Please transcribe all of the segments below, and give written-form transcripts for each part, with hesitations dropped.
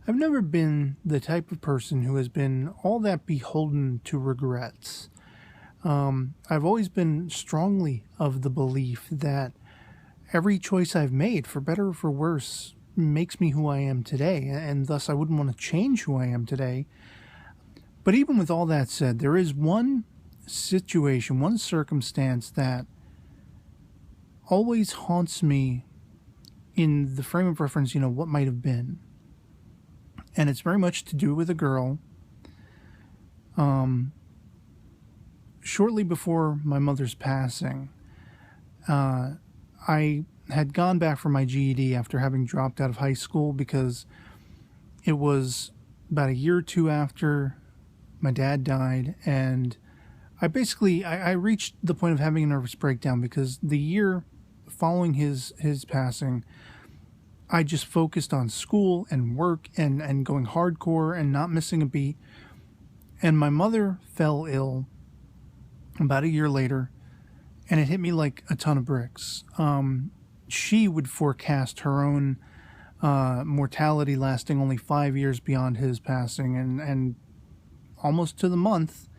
I've never been the type of person who has been all that beholden to regrets. I've always been strongly of the belief that every choice I've made, for better or for worse, makes me who I am today, and thus I wouldn't want to change who I am today. But even with all that said, there is one situation, one circumstance that always haunts me in the frame of reference, what might have been. And it's very much to do with a girl. Shortly before my mother's passing, I had gone back for my GED after having dropped out of high school because it was about a year or two after my dad died, and I reached the point of having a nervous breakdown because the year following his passing, I just focused on school and work and going hardcore and not missing a beat. And my mother fell ill about a year later, and it hit me like a ton of bricks. She would forecast her own mortality lasting only 5 years beyond his passing, and almost to the month,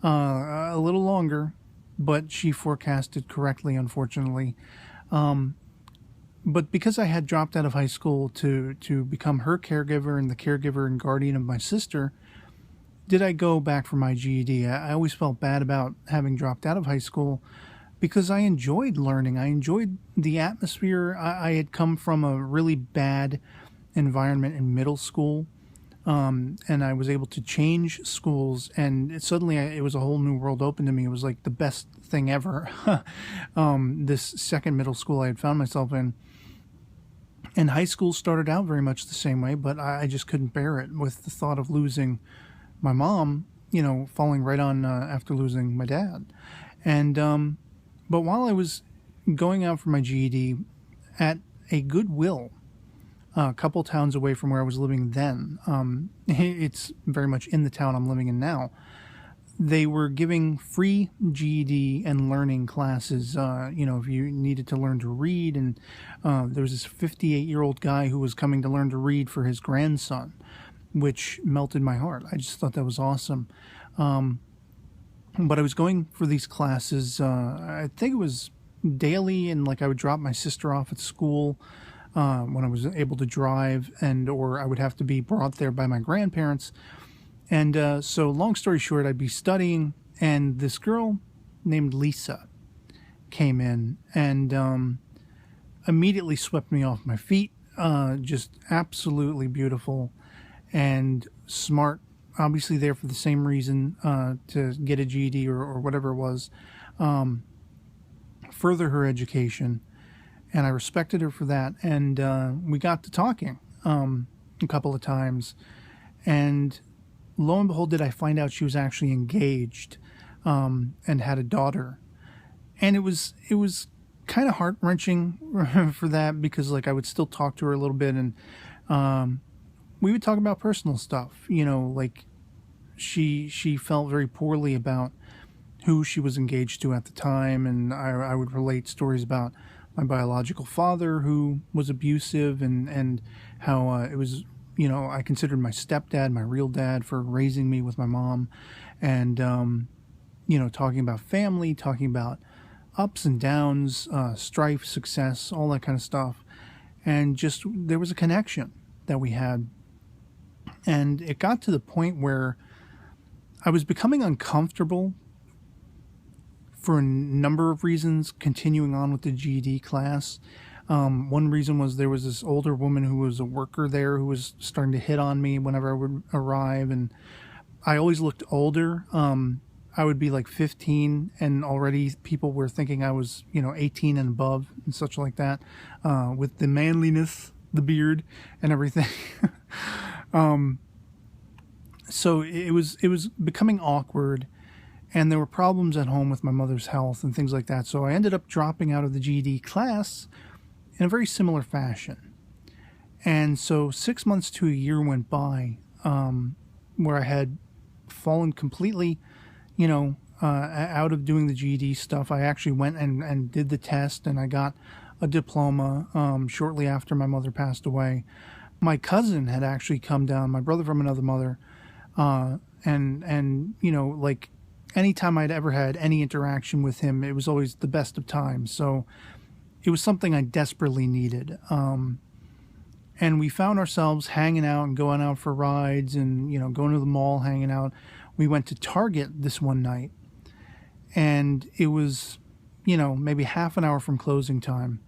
a little longer, but she forecasted correctly, unfortunately. But because I had dropped out of high school to become her caregiver and the caregiver and guardian of my sister, did I go back for my GED? I always felt bad about having dropped out of high school because I enjoyed learning. I enjoyed the atmosphere. I had come from a really bad environment in middle school, and I was able to change schools, and it was a whole new world open to me. It was like the best thing ever. This second middle school I had found myself in. And high school started out very much the same way, but I just couldn't bear it with the thought of losing my mom, falling right on after losing my dad. And but while I was going out for my GED at a Goodwill, a couple towns away from where I was living then, it's very much in the town I'm living in now, they were giving free GED and learning classes, if you needed to learn to read. And there was this 58-year-old guy who was coming to learn to read for his grandson, which melted my heart. I just thought that was awesome. But I was going for these classes, I think it was daily, and I would drop my sister off at school when I was able to drive, or I would have to be brought there by my grandparents. And so long story short, I'd be studying, and this girl named Lisa came in and immediately swept me off my feet. Just absolutely beautiful and smart, obviously there for the same reason, to get a GED or whatever it was, further her education. And I respected her for that. And we got to talking a couple of times. And lo and behold, did I find out she was actually engaged and had a daughter. And it was kind of heart-wrenching for that because, I would still talk to her a little bit, and we would talk about personal stuff. She felt very poorly about who she was engaged to at the time, and I would relate stories about my biological father who was abusive, and how it was, I considered my stepdad my real dad for raising me with my mom, and talking about family, talking about ups and downs, strife, success, all that kind of stuff. And just there was a connection that we had, and it got to the point where I was becoming uncomfortable for a number of reasons continuing on with the GED class. One reason was there was this older woman who was a worker there who was starting to hit on me whenever I would arrive, and I always looked older. I would be 15, and already people were thinking I was 18 and above and such like that, with the manliness, the beard, and everything. So it was becoming awkward, and there were problems at home with my mother's health and things like that. So I ended up dropping out of the GED class in a very similar fashion. And so 6 months to a year went by, where I had fallen completely, out of doing the GED stuff. I actually went and did the test, and I got a diploma shortly after my mother passed away. my cousin had actually come down, my brother from another mother, and you know, like anytime I'd ever had any interaction with him, it was always the best of times. So it was something I desperately needed. And we found ourselves hanging out and going out for rides and, you know, going to the mall, hanging out. We went to Target this one night, and it was, you know, maybe half an hour from closing time.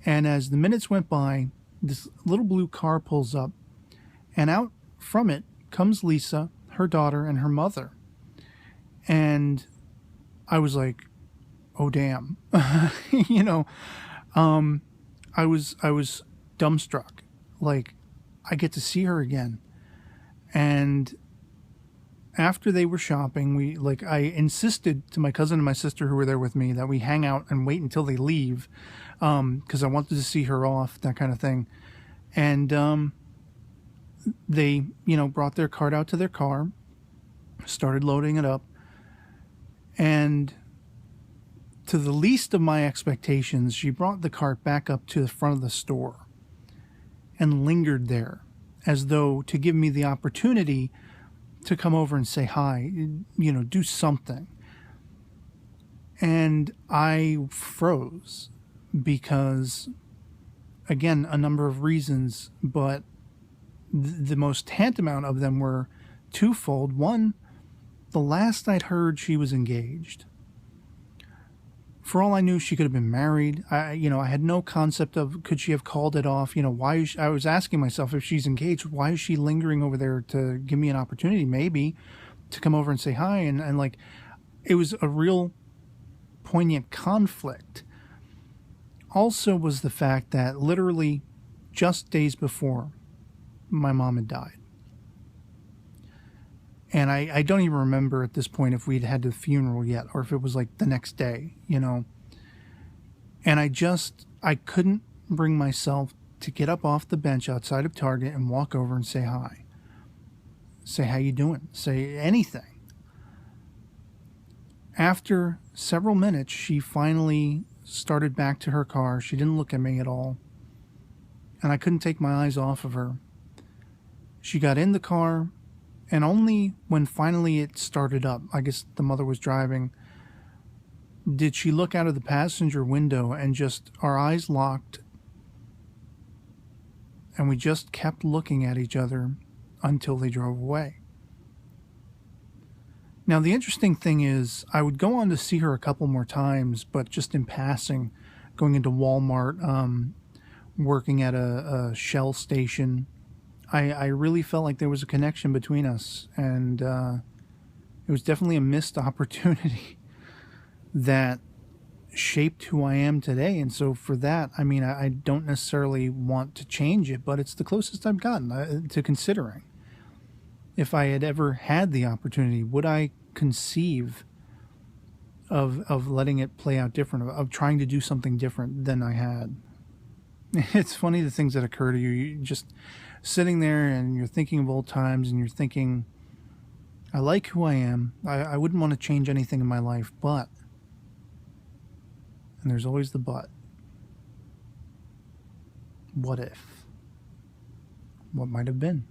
And as the minutes went by, this little blue car pulls up, and out from it comes Lisa, her daughter, and her mother. And I was like, oh, damn. You know, I was dumbstruck. Like, I get to see her again. And after they were shopping, I insisted to my cousin and my sister who were there with me that we hang out and wait until they leave, because I wanted to see her off, that kind of thing. And they, you know, brought their cart out to their car, started loading it up, and to the least of my expectations, she brought the cart back up to the front of the store and lingered there as though to give me the opportunity to come over and say hi, you know, do something. And I froze because, again, a number of reasons, but the most tantamount of them were twofold. One, the last I'd heard, she was engaged. For all I knew, she could have been married. I had no concept of, could she have called it off? You know, why? I was asking myself, if she's engaged, why is she lingering over there to give me an opportunity, maybe, to come over and say hi? And like, it was a real poignant conflict. Also was the fact that literally just days before, my mom had died. And I don't even remember at this point if we'd had the funeral yet or if it was like the next day, you know. And I couldn't bring myself to get up off the bench outside of Target and walk over and say hi. Say, how you doing? Say anything. After several minutes, she finally started back to her car. She didn't look at me at all. And I couldn't take my eyes off of her. She got in the car. And only when finally it started up, I guess the mother was driving, did she look out of the passenger window and just, our eyes locked. And we just kept looking at each other until they drove away. Now, the interesting thing is, I would go on to see her a couple more times, but just in passing, going into Walmart, working at a Shell station. I really felt like there was a connection between us, and it was definitely a missed opportunity that shaped who I am today. And so for that, I mean, I don't necessarily want to change it, but it's the closest I've gotten to considering. If I had ever had the opportunity, would I conceive of letting it play out different, of trying to do something different than I had? It's funny the things that occur to you. You just sitting there and you're thinking of old times and you're thinking, I like who I am. I wouldn't want to change anything in my life, but, and there's always the but. What if? What might have been?